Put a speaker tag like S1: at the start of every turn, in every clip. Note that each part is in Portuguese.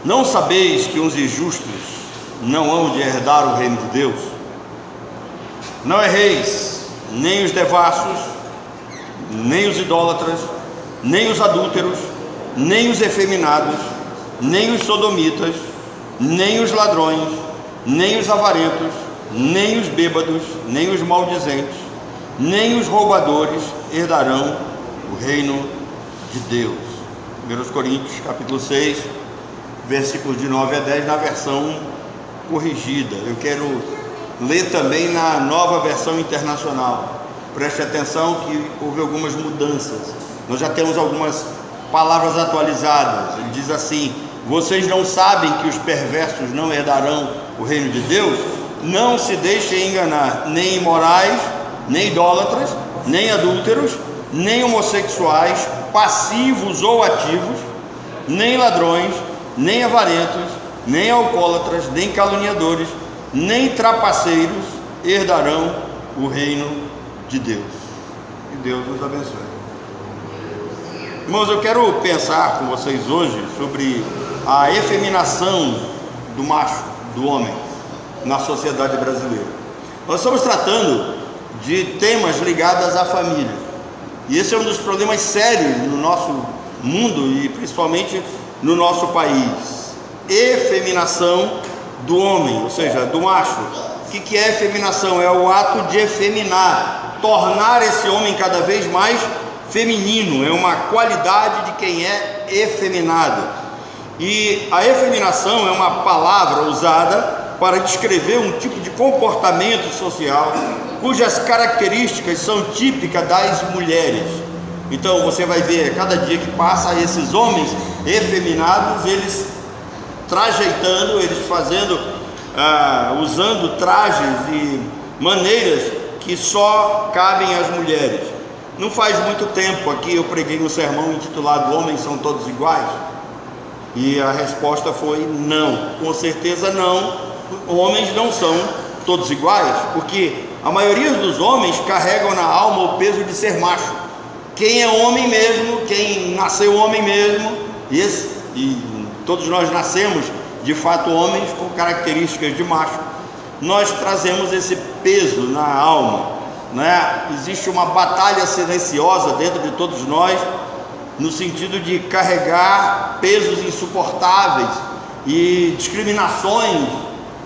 S1: Não sabeis que os injustos não hão de herdar o reino de Deus? Não erreis, nem os devassos, nem os idólatras, nem os adúlteros, nem os efeminados, nem os sodomitas, nem os ladrões, nem os avarentos, nem os bêbados, nem os maldizentes, nem os roubadores herdarão o reino de Deus. 1 Coríntios capítulo 6, versículos de 9 a 10, na versão corrigida. Eu quero ler também na nova versão internacional. Preste atenção que houve algumas mudanças. Nós já temos algumas palavras atualizadas. Ele diz assim: vocês não sabem que os perversos não herdarão o reino de Deus? Não se deixem enganar, nem imorais, nem idólatras, nem adúlteros, nem homossexuais, passivos ou ativos, nem ladrões, nem avarentos, nem alcoólatras, nem caluniadores, nem trapaceiros herdarão o reino de Deus. Que Deus nos abençoe. Irmãos, eu quero pensar com vocês hoje sobre a efeminação do macho, do homem, na sociedade brasileira. Nós estamos tratando de temas ligados à família, e esse é um dos problemas sérios no nosso mundo e principalmente no nosso país. Efeminação do homem, ou seja, do macho. O que é efeminação? É o ato de efeminar, tornar esse homem cada vez mais feminino, é uma qualidade de quem é efeminado. E a efeminação é uma palavra usada para descrever um tipo de comportamento social cujas características são típicas das mulheres. Então você vai ver, cada dia que passa, esses homens efeminados, eles trajeitando, eles fazendo, usando trajes e maneiras que só cabem às mulheres. Não faz muito tempo aqui eu preguei um sermão intitulado "Homens são todos iguais?" E a resposta foi não, com certeza não. Homens não são todos iguais, porque a maioria dos homens carregam na alma o peso de ser macho. Quem é homem mesmo, quem nasceu homem mesmo, e todos nós nascemos de fato homens com características de macho, nós trazemos esse peso na alma, né? Existe uma batalha silenciosa dentro de todos nós, no sentido de carregar pesos insuportáveis e discriminações,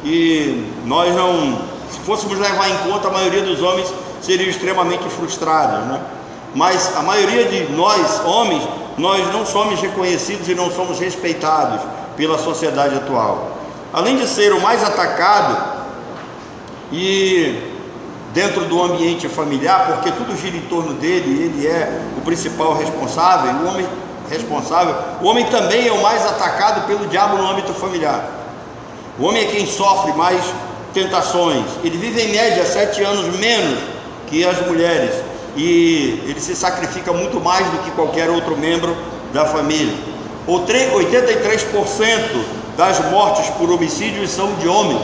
S1: e nós não, se fôssemos levar em conta, a maioria dos homens seriam extremamente frustrados, né? Mas a maioria de nós, homens, nós não somos reconhecidos e não somos respeitados pela sociedade atual. Além de ser o mais atacado e dentro do ambiente familiar, porque tudo gira em torno dele, ele é o principal responsável, o homem também é o mais atacado pelo diabo no âmbito familiar. O homem é quem sofre mais tentações. Ele vive em média 7 anos menos que as mulheres, e ele se sacrifica muito mais do que qualquer outro membro da família. 83% das mortes por homicídios são de homens.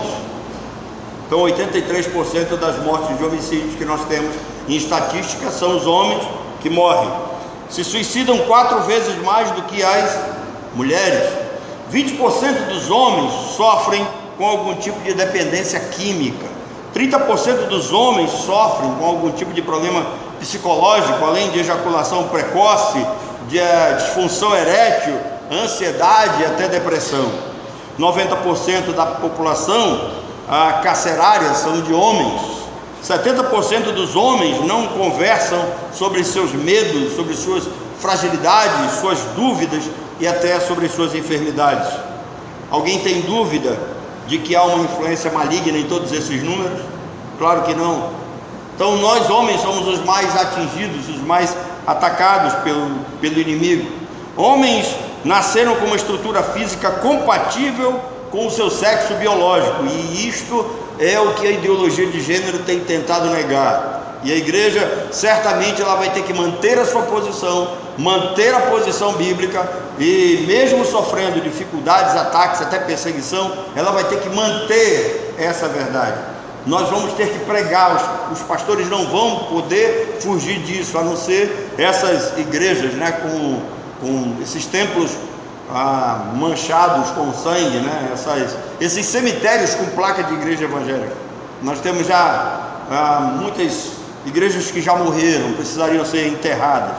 S1: Então 83% das mortes de homicídios que nós temos em estatística são os homens que morrem. Se suicidam 4 vezes mais do que as mulheres. 20% dos homens sofrem com algum tipo de dependência química. 30% dos homens sofrem com algum tipo de problema psicológico, além de ejaculação precoce, de disfunção erétil, ansiedade e até depressão. 90% da população carcerária são de homens. 70% dos homens não conversam sobre seus medos, sobre suas fragilidades, suas dúvidas e até sobre suas enfermidades. Alguém tem dúvida de que há uma influência maligna em todos esses números? Claro que não. Então nós homens somos os mais atingidos, os mais atacados pelo inimigo. Homens nasceram com uma estrutura física compatível com o seu sexo biológico, e isto é o que a ideologia de gênero tem tentado negar. E a igreja certamente ela vai ter que manter a sua posição, manter a posição bíblica, e mesmo sofrendo dificuldades, ataques, até perseguição, ela vai ter que manter essa verdade. Nós vamos ter que pregar, os pastores não vão poder fugir disso, a não ser essas igrejas, né, com esses templos manchados com sangue, né? Esses cemitérios com placa de igreja evangélica. Nós temos já muitas igrejas que já morreram, precisariam ser enterradas.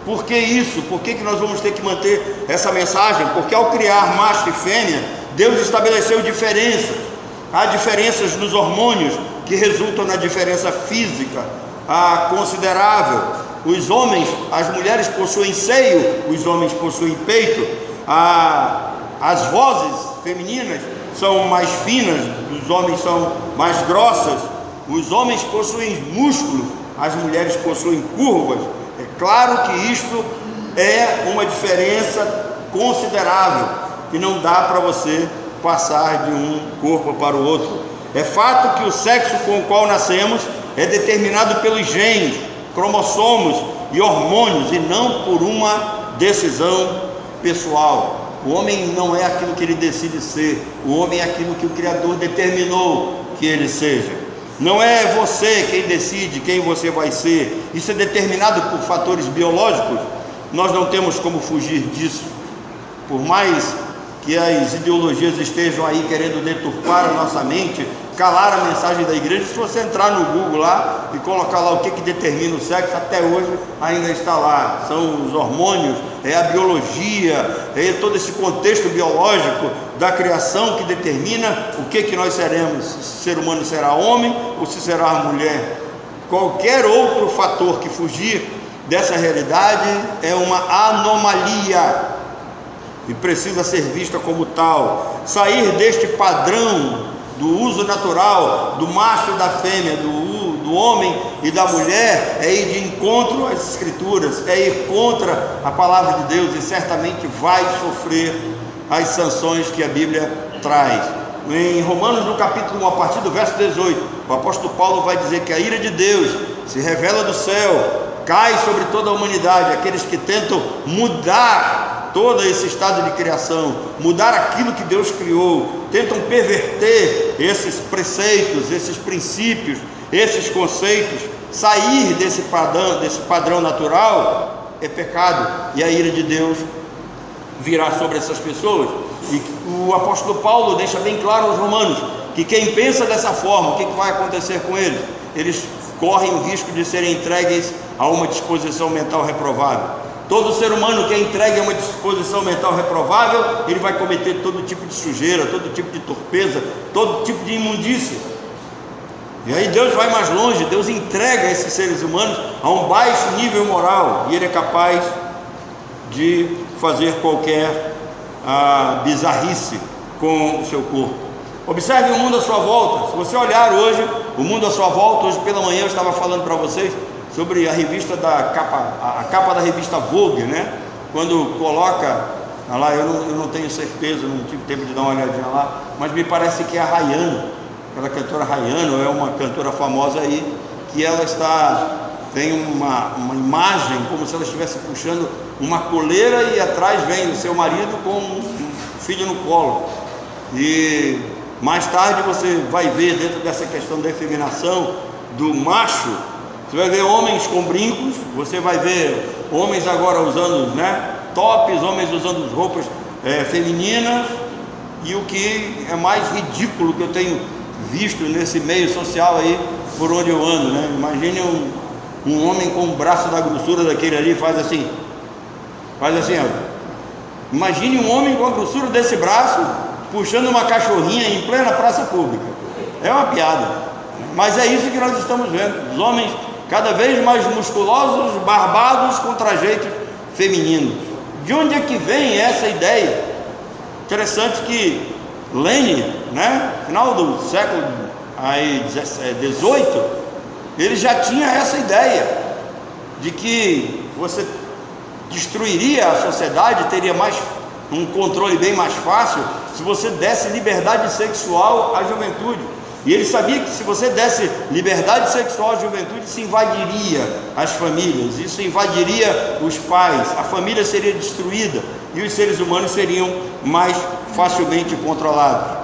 S1: Por que isso? Por que nós vamos ter que manter essa mensagem? Porque ao criar macho e fêmea, Deus estabeleceu diferenças. Há diferenças nos hormônios que resultam na diferença física considerável. Os homens, as mulheres possuem seio, os homens possuem peito. As vozes femininas são mais finas, os homens são mais grossas. Os homens possuem músculos, as mulheres possuem curvas. É claro que isto é uma diferença considerável, que não dá para você passar de um corpo para o outro. É fato que o sexo com o qual nascemos é determinado pelos genes, cromossomos e hormônios, e não por uma decisão pessoal. O homem não é aquilo que ele decide ser, o homem é aquilo que o Criador determinou que ele seja. Não é você quem decide quem você vai ser, isso é determinado por fatores biológicos. Nós não temos como fugir disso. Por mais que as ideologias estejam aí querendo deturpar a nossa mente, calar a mensagem da igreja, se você entrar no Google lá e colocar lá o que determina o sexo, até hoje ainda está lá. São os hormônios, é a biologia, é todo esse contexto biológico da criação que determina o que nós seremos, se o ser humano será homem ou se será mulher. Qualquer outro fator que fugir dessa realidade é uma anomalia e precisa ser vista como tal. Sair deste padrão do uso natural do macho e da fêmea, do homem e da mulher, é ir de encontro às escrituras, é ir contra a palavra de Deus, e certamente vai sofrer as sanções que a Bíblia traz. Em Romanos, no capítulo 1, a partir do verso 18, o apóstolo Paulo vai dizer que a ira de Deus se revela do céu, cai sobre toda a humanidade, aqueles que tentam mudar todo esse estado de criação, mudar aquilo que Deus criou, tentam perverter esses preceitos, esses princípios, esses conceitos. Sair desse padrão natural é pecado, e a ira de Deus virá sobre essas pessoas. E o apóstolo Paulo deixa bem claro aos romanos que quem pensa dessa forma, o que vai acontecer com eles? Eles correm o risco de serem entregues a uma disposição mental reprovável. Todo ser humano que é entregue a uma disposição mental reprovável, ele vai cometer todo tipo de sujeira, todo tipo de torpeza, todo tipo de imundícia. E aí Deus vai mais longe, Deus entrega esses seres humanos a um baixo nível moral, e ele é capaz de fazer qualquer bizarrice com o seu corpo. Observe o mundo à sua volta. Se você olhar hoje o mundo à sua volta, hoje pela manhã eu estava falando para vocês sobre a revista a capa da revista Vogue, né? Quando coloca lá, eu não tenho certeza, não tive tempo de dar uma olhadinha lá, mas me parece que é a Rihanna, aquela cantora Rihanna, é uma cantora famosa aí, que ela tem uma imagem como se ela estivesse puxando uma coleira, e atrás vem o seu marido com um filho no colo. E mais tarde você vai ver, dentro dessa questão da efeminação do macho, você vai ver homens com brincos, você vai ver homens agora usando, né, tops, homens usando roupas femininas, e o que é mais ridículo que eu tenho visto nesse meio social aí por onde eu ando, né? Imagine um homem com o braço da grossura daquele ali, faz assim, ó. Imagine um homem com a grossura desse braço puxando uma cachorrinha em plena praça pública. É uma piada, mas é isso que nós estamos vendo, os homens cada vez mais musculosos, barbados, com trajeitos femininos. De onde é que vem essa ideia? Interessante que Lenin, né, final do século XVIII, ele já tinha essa ideia de que você destruiria a sociedade, teria um controle bem mais fácil se você desse liberdade sexual à juventude. E ele sabia que se você desse liberdade sexual à juventude, isso invadiria as famílias, isso invadiria os pais, a família seria destruída e os seres humanos seriam mais facilmente controlados.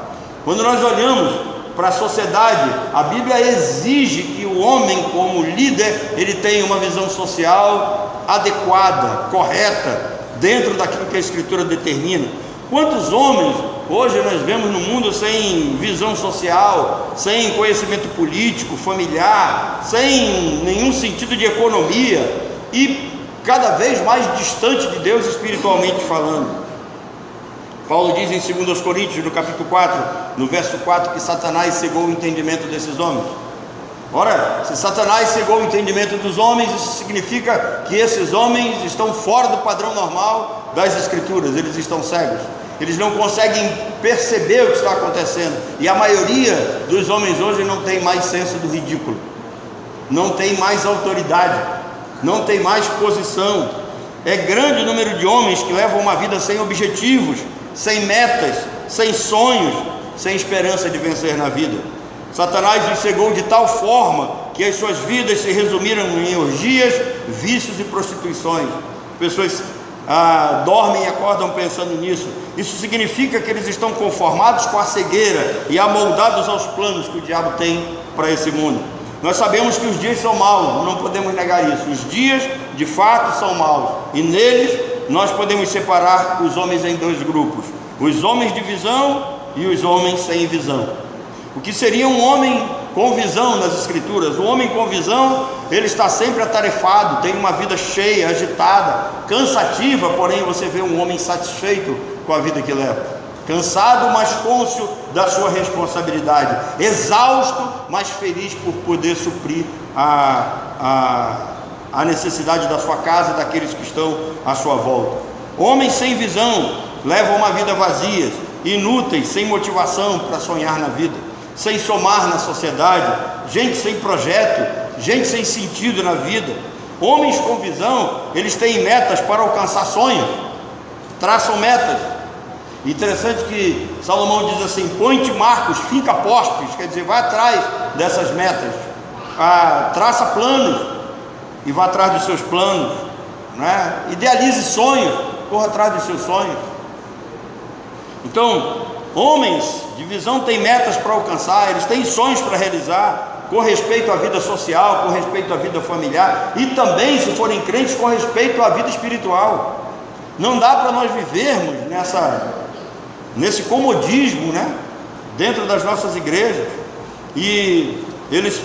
S1: Quando nós olhamos para a sociedade, a Bíblia exige que o homem, como líder, ele tenha uma visão social adequada, correta, dentro daquilo que a Escritura determina. Quantos homens hoje nós vemos no mundo sem visão social, sem conhecimento político, familiar, sem nenhum sentido de economia e cada vez mais distante de Deus espiritualmente falando. Paulo diz em 2 Coríntios, no capítulo 4, no verso 4, que Satanás cegou o entendimento desses homens. Ora, se Satanás cegou o entendimento dos homens, isso significa que esses homens estão fora do padrão normal das Escrituras, eles estão cegos, eles não conseguem perceber o que está acontecendo, e a maioria dos homens hoje não tem mais senso do ridículo, não tem mais autoridade, não tem mais posição. É grande o número de homens que levam uma vida sem objetivos, sem metas, sem sonhos, sem esperança de vencer na vida. Satanás os cegou de tal forma que as suas vidas se resumiram em orgias, vícios e prostituições. Pessoas dormem e acordam pensando nisso. Isso significa que eles estão conformados com a cegueira e amoldados aos planos que o diabo tem para esse mundo. Nós sabemos que os dias são maus, não podemos negar isso. Os dias de fato são maus, e neles nós podemos separar os homens em dois grupos: os homens de visão e os homens sem visão. O que seria um homem com visão nas Escrituras? O homem com visão, ele está sempre atarefado, tem uma vida cheia, agitada, cansativa, porém você vê um homem satisfeito com a vida que leva, cansado, mas cônscio da sua responsabilidade, exausto, mas feliz por poder suprir a necessidade da sua casa e daqueles que estão à sua volta. Homens sem visão levam uma vida vazia, inúteis, sem motivação para sonhar na vida, sem somar na sociedade, gente sem projeto, gente sem sentido na vida. Homens com visão, eles têm metas para alcançar sonhos, traçam metas. Interessante que Salomão diz assim: põe-te marcos, finca postos, quer dizer, vai atrás dessas metas, traça planos e vá atrás dos seus planos, né? Idealize sonhos, corra atrás dos seus sonhos. Então, homens de visão têm metas para alcançar, eles têm sonhos para realizar, com respeito à vida social, com respeito à vida familiar, e também, se forem crentes, com respeito à vida espiritual. Não dá para nós vivermos nesse comodismo, né, dentro das nossas igrejas, e eles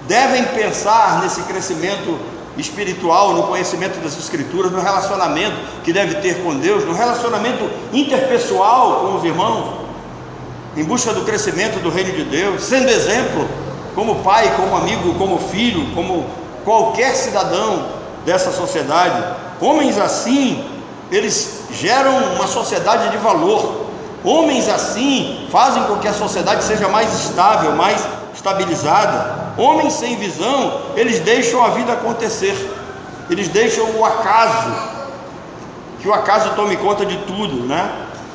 S1: devem pensar nesse crescimento espiritual, no conhecimento das Escrituras, no relacionamento que deve ter com Deus, no relacionamento interpessoal com os irmãos, em busca do crescimento do reino de Deus, sendo exemplo como pai, como amigo, como filho, como qualquer cidadão dessa sociedade. Homens assim, eles geram uma sociedade de valor. Homens assim fazem com que a sociedade seja mais estável, mais estabilizada. Homens sem visão, eles deixam a vida acontecer, eles deixam o acaso, que o acaso tome conta de tudo, né?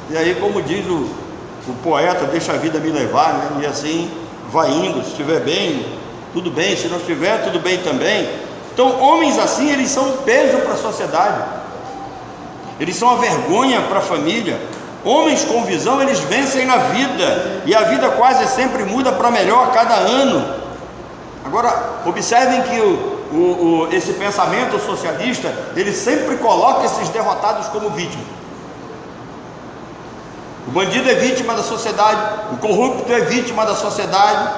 S1: E aí, como diz o poeta, deixa a vida me levar, né? E assim vai indo, se estiver bem, tudo bem, se não estiver, tudo bem também. Então, homens assim, eles são um peso para a sociedade, eles são a vergonha para a família. Homens com visão, eles vencem na vida, e a vida quase sempre muda para melhor a cada ano. Agora, observem que esse pensamento socialista, ele sempre coloca esses derrotados como vítimas. O bandido é vítima da sociedade, o corrupto é vítima da sociedade,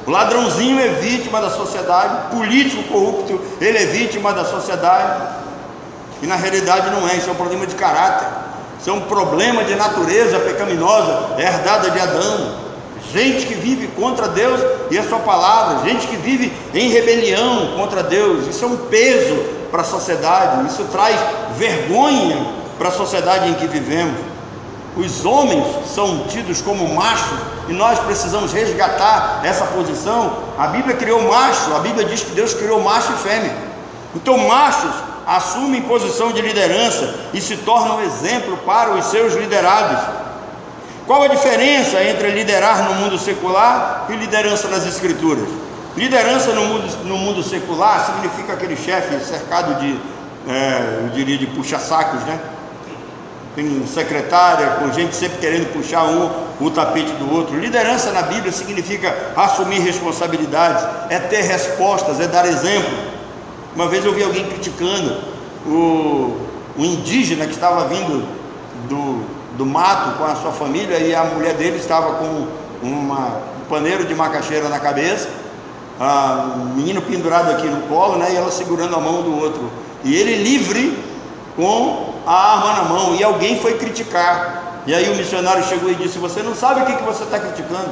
S1: o ladrãozinho é vítima da sociedade, o político corrupto, ele é vítima da sociedade. E na realidade não é, isso é um problema de caráter, isso é um problema de natureza pecaminosa, herdada de Adão. Gente que vive contra Deus e a sua palavra, gente que vive em rebelião contra Deus. Isso é um peso para a sociedade, isso traz vergonha para a sociedade em que vivemos. Os homens são tidos como machos, e nós precisamos resgatar essa posição. A Bíblia criou macho, a Bíblia diz que Deus criou macho e fêmea. Então machos assumem posição de liderança e se tornam exemplo para os seus liderados. Qual a diferença entre liderar no mundo secular e liderança nas Escrituras? Liderança no mundo secular significa aquele chefe cercado de, eu diria, de puxa-sacos, né? Tem secretária, com gente sempre querendo puxar o tapete do outro. Liderança na Bíblia significa assumir responsabilidades, é ter respostas, é dar exemplo. Uma vez eu vi alguém criticando um indígena que estava vindo do mato com a sua família, e a mulher dele estava com um paneiro de macaxeira na cabeça, o menino pendurado aqui no colo, né, e ela segurando a mão do outro, e ele livre com a arma na mão, e alguém foi criticar, e aí o missionário chegou e disse: você não sabe o que você está criticando?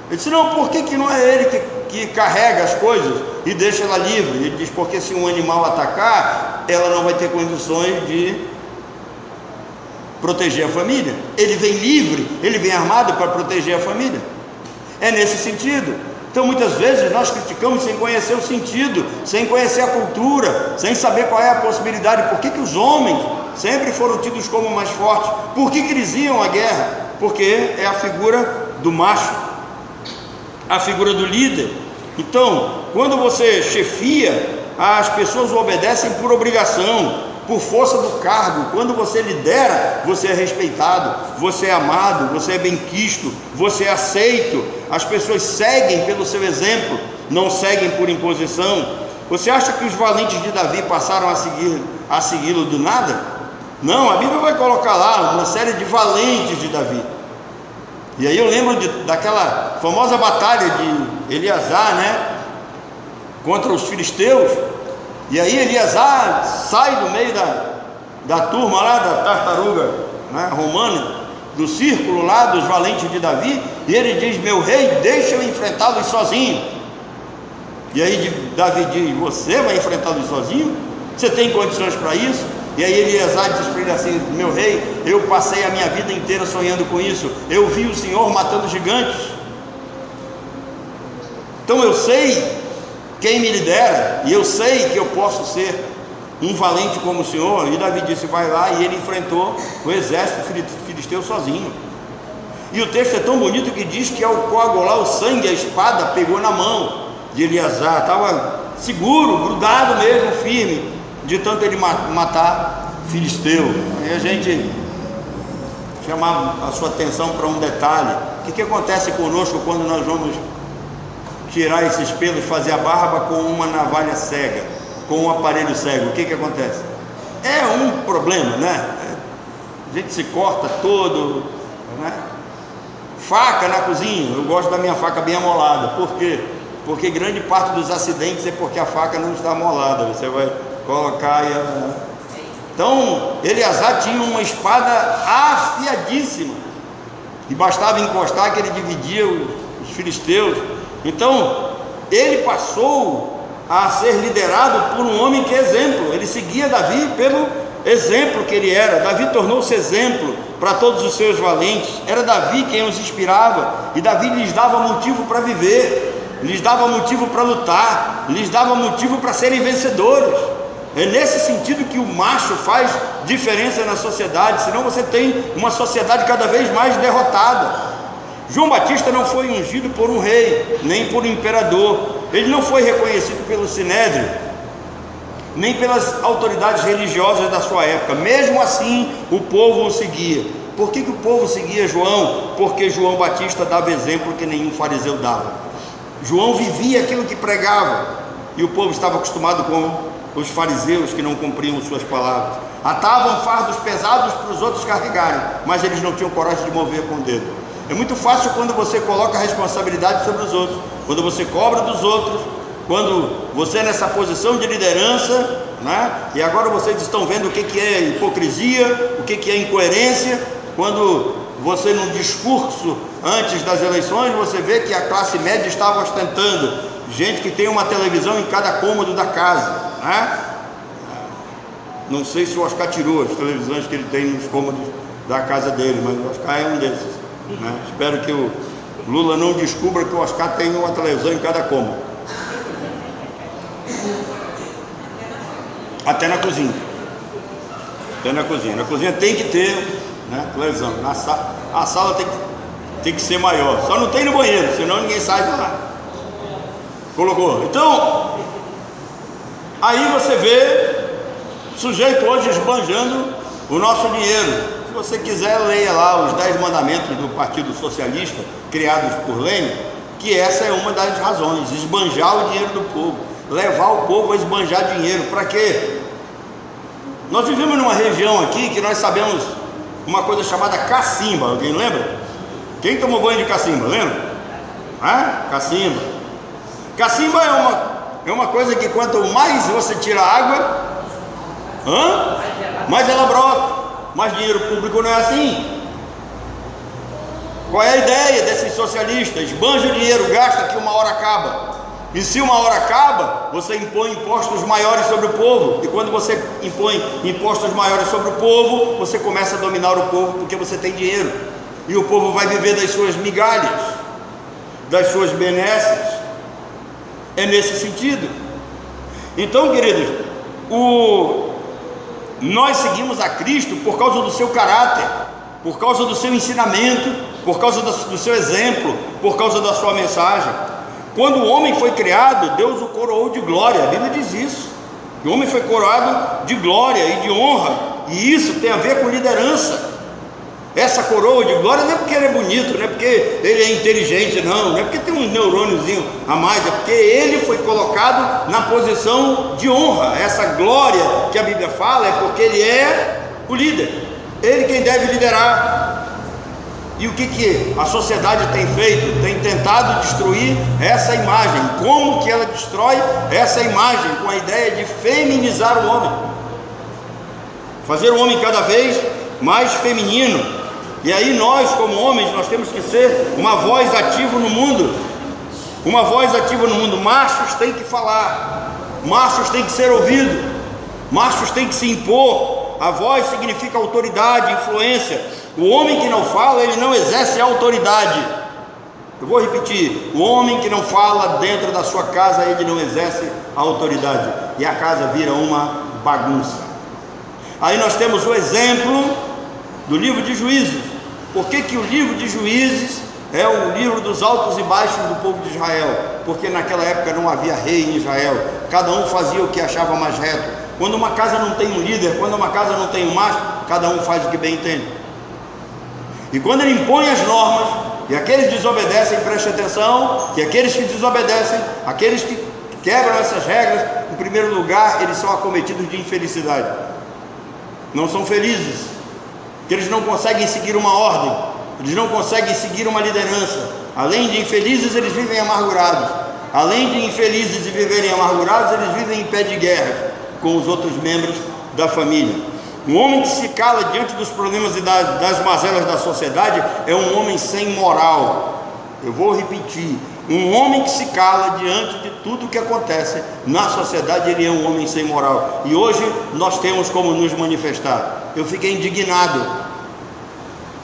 S1: Ele disse: não, por que não é ele que carrega as coisas e deixa ela livre? Ele diz: porque se um animal atacar, ela não vai ter condições de proteger a família. Ele vem livre, ele vem armado para proteger a família. É nesse sentido. Então muitas vezes nós criticamos sem conhecer o sentido, sem conhecer a cultura, sem saber qual é a possibilidade. Por que os homens sempre foram tidos como mais fortes? Por que eles iam à guerra? Porque é a figura do macho, a figura do líder. Então, quando você chefia, as pessoas obedecem por obrigação, por força do cargo. Quando você lidera, você é respeitado, você é amado, você é benquisto, você é aceito. As pessoas seguem pelo seu exemplo, não seguem por imposição. Você acha que os valentes de Davi passaram a segui-lo do nada? Não, a Bíblia vai colocar lá uma série de valentes de Davi. E aí eu lembro daquela famosa batalha de Eleazar, né, contra os filisteus. E aí Eleazar sai do meio da turma lá, da tartaruga, né, romana, do círculo lá dos valentes de Davi, e ele diz: meu rei, deixa eu enfrentá-los sozinho. E aí Davi diz: você vai enfrentá-los sozinho? Você tem condições para isso? E aí Eleazar diz para ele assim: meu rei, eu passei a minha vida inteira sonhando com isso, eu vi o Senhor matando gigantes, então eu sei quem me lidera, e eu sei que eu posso ser um valente como o Senhor. E Davi disse: vai lá. E ele enfrentou o exército filisteu sozinho. E o texto é tão bonito que diz que ao coagular o sangue, a espada pegou na mão de Eleazar, estava seguro, grudado mesmo, firme, de tanto ele matar filisteu. Aí a gente chamar a sua atenção para um detalhe: o que acontece conosco quando nós vamos tirar esses pelos, fazer a barba com uma navalha cega, com um aparelho cego? O que acontece? É um problema, né? A gente se corta todo, né? Faca na cozinha, eu gosto da minha faca bem amolada. Por quê? Porque grande parte dos acidentes é porque a faca não está amolada. Você vai colocar e... Então Eleazar tinha uma espada afiadíssima, e bastava encostar que ele dividia os filisteus. Então ele passou a ser liderado por um homem que é exemplo. Ele seguia Davi pelo exemplo que ele era. Davi tornou-se exemplo para todos os seus valentes. Era Davi quem os inspirava, e Davi lhes dava motivo para viver, lhes dava motivo para lutar, lhes dava motivo para serem vencedores. É nesse sentido que o macho faz diferença na sociedade, senão você tem uma sociedade cada vez mais derrotada. João Batista não foi ungido por um rei, nem por um imperador. Ele não foi reconhecido pelo Sinédrio, nem pelas autoridades religiosas da sua época. Mesmo assim, o povo o seguia. Por que o povo seguia João? Porque João Batista dava exemplo que nenhum fariseu dava. João vivia aquilo que pregava, e o povo estava acostumado com os fariseus que não cumpriam suas palavras. Atavam fardos pesados para os outros carregarem, mas eles não tinham coragem de mover com o dedo. É muito fácil quando você coloca a responsabilidade sobre os outros, quando você cobra dos outros, quando você é nessa posição de liderança, né? E agora vocês estão vendo o que é hipocrisia, o que é incoerência. Quando você, num discurso antes das eleições, você vê que a classe média estava ostentando, gente que tem uma televisão em cada cômodo da casa, né? Não sei se o Oscar tirou as televisões que ele tem nos cômodos da casa dele, mas o Oscar é um desses, né? Espero que o Lula não descubra que o Oscar tem uma televisão em cada cômodo, até na cozinha. Até na cozinha. Na cozinha tem que ter, né, televisão. A sala tem que ser maior. Só não tem no banheiro, senão ninguém sai de lá. Colocou. Então, aí você vê sujeito hoje esbanjando o nosso dinheiro. Se você quiser, leia lá os 10 mandamentos do Partido Socialista, criados por Lênin, que essa é uma das razões: esbanjar o dinheiro do povo, levar o povo a esbanjar dinheiro. Para quê? Nós vivemos numa região aqui que nós sabemos uma coisa chamada cacimba. Alguém lembra? Quem tomou banho de cacimba, lembra? Cacimba. Cacimba é uma coisa que quanto mais você tira água, mais ela brota. Mas dinheiro público não é assim. Qual é a ideia desses socialistas? Esbanja o dinheiro, gasta que uma hora acaba. E se uma hora acaba, você impõe impostos maiores sobre o povo. E quando você impõe impostos maiores sobre o povo, você começa a dominar o povo porque você tem dinheiro. E o povo vai viver das suas migalhas, das suas benesses. É nesse sentido. Então, queridos, nós seguimos a Cristo por causa do seu caráter, por causa do seu ensinamento, por causa do seu exemplo, por causa da sua mensagem. Quando o homem foi criado, Deus o coroou de glória. A Bíblia diz isso, que o homem foi coroado de glória e de honra, e isso tem a ver com liderança. Essa coroa de glória não é porque ele é bonito, não é porque ele é inteligente, não é porque tem um neurôniozinho a mais, é porque ele foi colocado na posição de honra. Essa glória que a Bíblia fala é porque ele é o líder, ele quem deve liderar. E o que a sociedade tem feito? Tem tentado destruir essa imagem. Como que ela destrói essa imagem? Com a ideia de feminizar o homem, fazer o homem cada vez mais feminino. E aí nós, como homens, nós temos que ser uma voz ativa no mundo. Uma voz ativa no mundo. Machos têm que falar, machos têm que ser ouvidos, machos têm que se impor. A voz significa autoridade, influência. O homem que não fala, ele não exerce autoridade. Eu vou repetir: o homem que não fala dentro da sua casa, ele não exerce a autoridade, e a casa vira uma bagunça. Aí nós temos o exemplo do livro de Juízes. Por que o livro de Juízes é o livro dos altos e baixos do povo de Israel? Porque naquela época não havia rei em Israel, cada um fazia o que achava mais reto. Quando uma casa não tem um líder, quando uma casa não tem um macho, cada um faz o que bem entende. E quando ele impõe as normas, e aqueles desobedecem, preste atenção, que aqueles que desobedecem, aqueles que quebram essas regras, em primeiro lugar, eles são acometidos de infelicidade. Não são felizes, porque eles não conseguem seguir uma ordem, eles não conseguem seguir uma liderança. Além de infelizes, eles vivem amargurados. Além de infelizes e viverem amargurados, eles vivem em pé de guerra com os outros membros da família. Um homem que se cala diante dos problemas e das mazelas da sociedade é um homem sem moral. Eu vou repetir: um homem que se cala diante de tudo que acontece na sociedade, ele é um homem sem moral. E hoje nós temos como nos manifestar. Eu fiquei indignado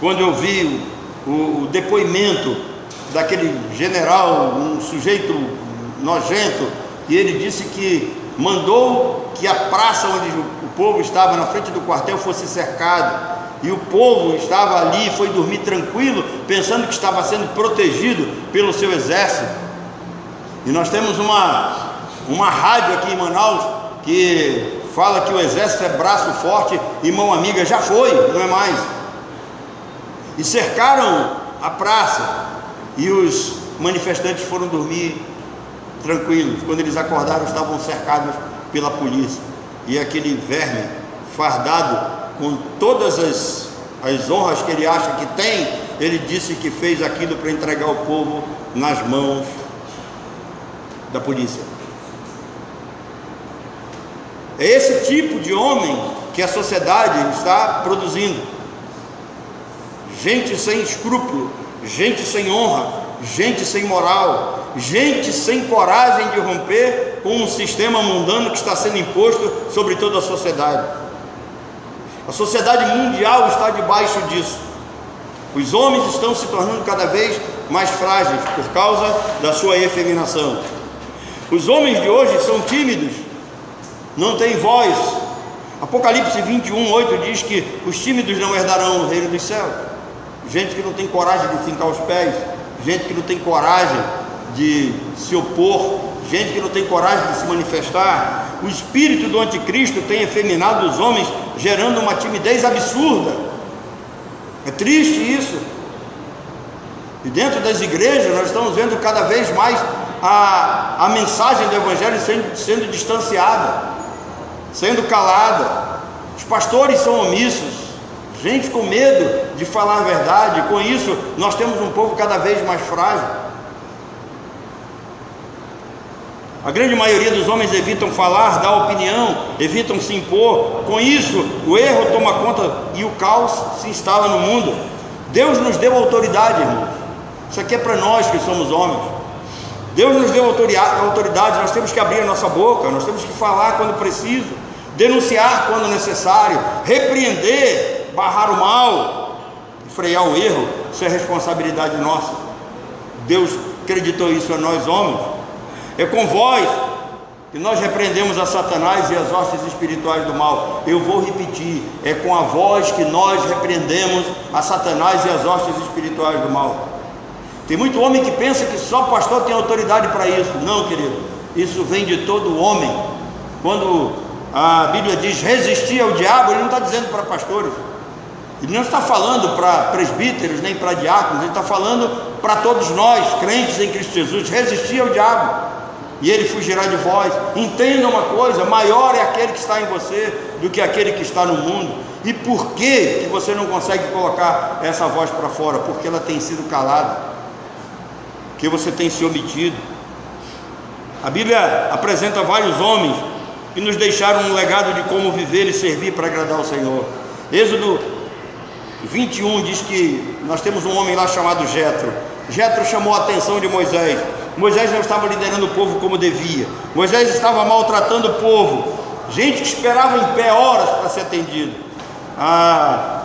S1: quando eu vi o depoimento daquele general, um sujeito nojento, e ele disse que mandou que a praça onde o povo estava na frente do quartel fosse cercado, e o povo estava ali, foi dormir tranquilo, pensando que estava sendo protegido pelo seu exército. E nós temos uma rádio aqui em Manaus que fala que o exército é braço forte e mão amiga. Já foi, não é mais. E cercaram a praça, e os manifestantes foram dormir tranquilos. Quando eles acordaram, estavam cercados pela polícia, e aquele verme fardado com todas as honras que ele acha que tem, ele disse que fez aquilo para entregar o povo nas mãos da polícia. É esse tipo de homem que a sociedade está produzindo. Gente sem escrúpulo, gente sem honra, gente sem moral, gente sem coragem de romper com um sistema mundano que está sendo imposto sobre toda a sociedade. A sociedade mundial está debaixo disso. Os homens estão se tornando cada vez mais frágeis por causa da sua efeminação. Os homens de hoje são tímidos, não têm voz. Apocalipse 21:8 diz que os tímidos não herdarão o reino dos céus. Gente que não tem coragem de fincar os pés, gente que não tem coragem de se opor, gente que não tem coragem de se manifestar. O espírito do anticristo tem efeminado os homens, gerando uma timidez absurda. É triste isso. E dentro das igrejas nós estamos vendo cada vez mais a mensagem do evangelho sendo distanciada, sendo calada. Os pastores são omissos, gente com medo de falar a verdade. Com isso, nós temos um povo cada vez mais frágil. A grande maioria dos homens evitam falar, dar opinião, evitam se impor. Com isso, o erro toma conta e o caos se instala no mundo. Deus nos deu autoridade, irmãos. Isso aqui é para nós que somos homens. Deus nos deu autoridade, nós temos que abrir a nossa boca, nós temos que falar quando preciso, denunciar quando necessário, repreender, barrar o mal, frear o erro. Isso é responsabilidade nossa. Deus acreditou isso a nós homens. É com vós que nós repreendemos a Satanás e as hostes espirituais do mal. Eu vou repetir, é com a voz que nós repreendemos a Satanás e as hostes espirituais do mal. Tem muito homem que pensa que só o pastor tem autoridade para isso. Não, querido, isso vem de todo homem. Quando a Bíblia diz resistir ao diabo, ele não está dizendo para pastores, ele não está falando para presbíteros nem para diáconos, ele está falando para todos nós, crentes em Cristo Jesus. Resistir ao diabo e ele fugirá de vós. Entenda uma coisa: maior é aquele que está em você do que aquele que está no mundo. E por que você não consegue colocar essa voz para fora? Porque ela tem sido calada, porque você tem se omitido. A Bíblia apresenta vários homens que nos deixaram um legado de como viver e servir para agradar ao Senhor. Êxodo 21 diz que nós temos um homem lá chamado Jetro. Jetro chamou a atenção de Moisés. Moisés não estava liderando o povo como devia. Moisés estava maltratando o povo. Gente que esperava em pé horas para ser atendido.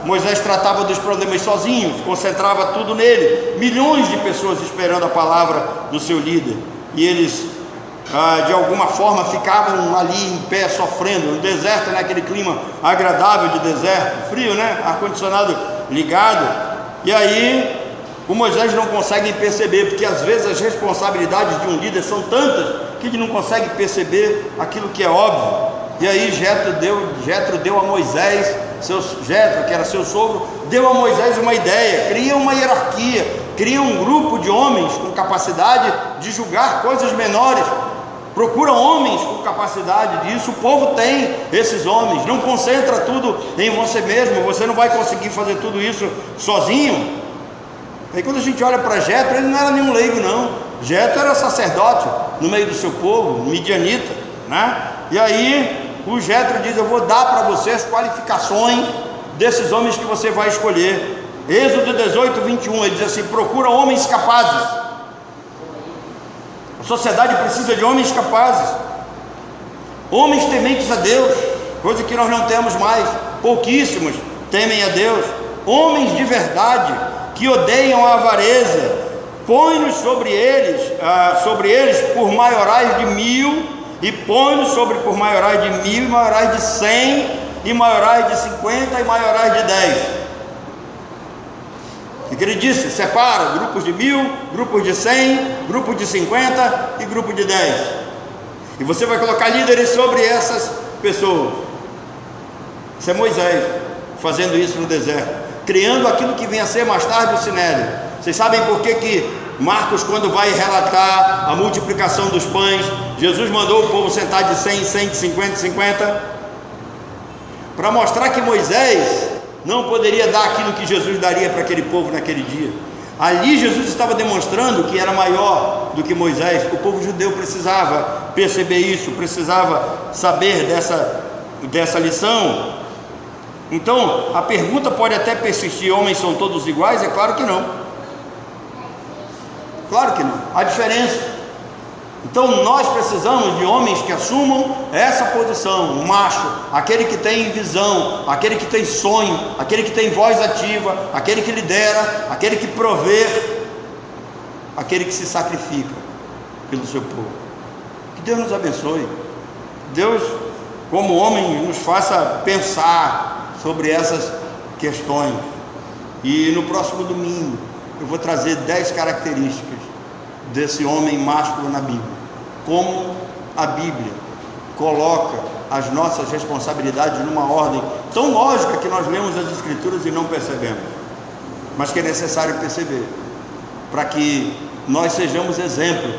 S1: Moisés tratava dos problemas sozinho, concentrava tudo nele. Milhões de pessoas esperando a palavra do seu líder. E eles, de alguma forma, ficavam ali em pé, sofrendo. No deserto, naquele clima agradável de deserto, frio, né? Ar-condicionado ligado. E aí o Moisés não consegue perceber, porque às vezes as responsabilidades de um líder são tantas que ele não consegue perceber aquilo que é óbvio. E aí Jetro deu a Moisés, Jetro, que era seu sogro, deu a Moisés uma ideia: cria uma hierarquia, cria um grupo de homens com capacidade de julgar coisas menores. Procura homens com capacidade disso. O povo tem esses homens. Não concentra tudo em você mesmo. Você não vai conseguir fazer tudo isso sozinho. Aí quando a gente olha para Jetro, ele não era nenhum leigo, não. Jetro era sacerdote no meio do seu povo, midianita, né? E aí o Jetro diz: eu vou dar para você as qualificações desses homens que você vai escolher. Êxodo 18, 21, ele diz assim: procura homens capazes. A sociedade precisa de homens capazes, homens tementes a Deus, coisa que nós não temos mais. Pouquíssimos temem a Deus. Homens de verdade, que odeiam a avareza. Põe-nos sobre eles por maiorais de 1000, e põe-nos por maiorais de 1000, e maiorais de 100, e maiorais de 50, e maiorais de 10. O que ele disse? Separa grupos de 1000, grupos de 100, grupos de 50 e grupos de 10. E você vai colocar líderes sobre essas pessoas. Isso é Moisés fazendo isso no deserto, criando aquilo que vem a ser mais tarde o Sinédrio. Vocês sabem por que Marcos, quando vai relatar a multiplicação dos pães, Jesus mandou o povo sentar de 100 em 100, de 50 em 50? Para mostrar que Moisés não poderia dar aquilo que Jesus daria para aquele povo naquele dia. Ali Jesus estava demonstrando que era maior do que Moisés. O povo judeu precisava perceber isso, precisava saber dessa lição. Então a pergunta pode até persistir: homens são todos iguais? É claro que não. Claro que não. Há diferença. Então nós precisamos de homens que assumam essa posição: um macho, aquele que tem visão, aquele que tem sonho, aquele que tem voz ativa, aquele que lidera, aquele que provê, aquele que se sacrifica pelo seu povo. Que Deus nos abençoe. Deus, como homem, nos faça pensar sobre essas questões. E no próximo domingo eu vou trazer 10 características desse homem másculo na Bíblia. Como a Bíblia coloca as nossas responsabilidades numa ordem tão lógica que nós lemos as Escrituras e não percebemos, mas que é necessário perceber, para que nós sejamos exemplo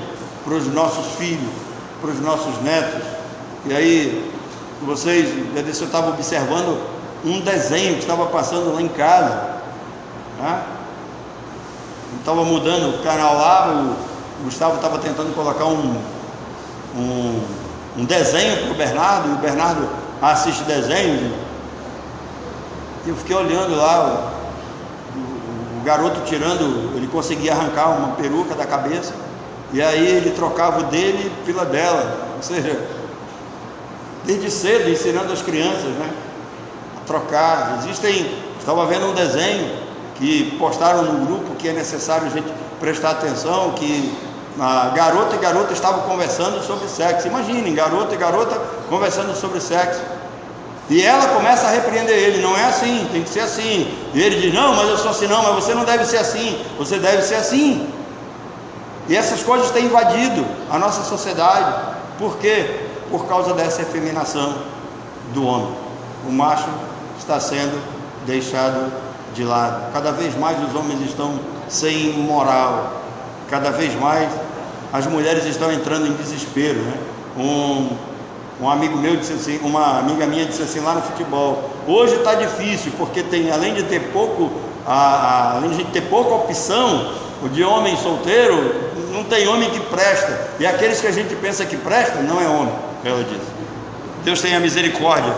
S1: para os nossos filhos, para os nossos netos. E aí vocês, eu estava observando um desenho que estava passando lá em casa, né? Estava mudando o canal lá, o Gustavo estava tentando colocar um desenho para o Bernardo, e o Bernardo assiste desenhos, e eu fiquei olhando lá, o garoto tirando, ele conseguia arrancar uma peruca da cabeça, e aí ele trocava o dele pela dela, ou seja, desde cedo ensinando as crianças, né, a trocar. Estava vendo um desenho que postaram no grupo, que é necessário a gente prestar atenção, que a garota e garota estavam conversando sobre sexo. Imaginem, garota e garota conversando sobre sexo, e ela começa a repreender ele: não é assim, tem que ser assim. E ele diz: não, mas eu sou assim. Não, mas você não deve ser assim, você deve ser assim. E essas coisas têm invadido a nossa sociedade. Por quê? Por causa dessa efeminação do homem. O macho está sendo deixado de lado. Cada vez mais os homens estão sem moral, cada vez mais as mulheres estão entrando em desespero, né? Um amigo meu disse assim, uma amiga minha disse assim lá no futebol: hoje está difícil, porque além de ter pouca opção de homem solteiro, não tem homem que presta, e aqueles que a gente pensa que presta não é homem. Ela disse: Deus tenha misericórdia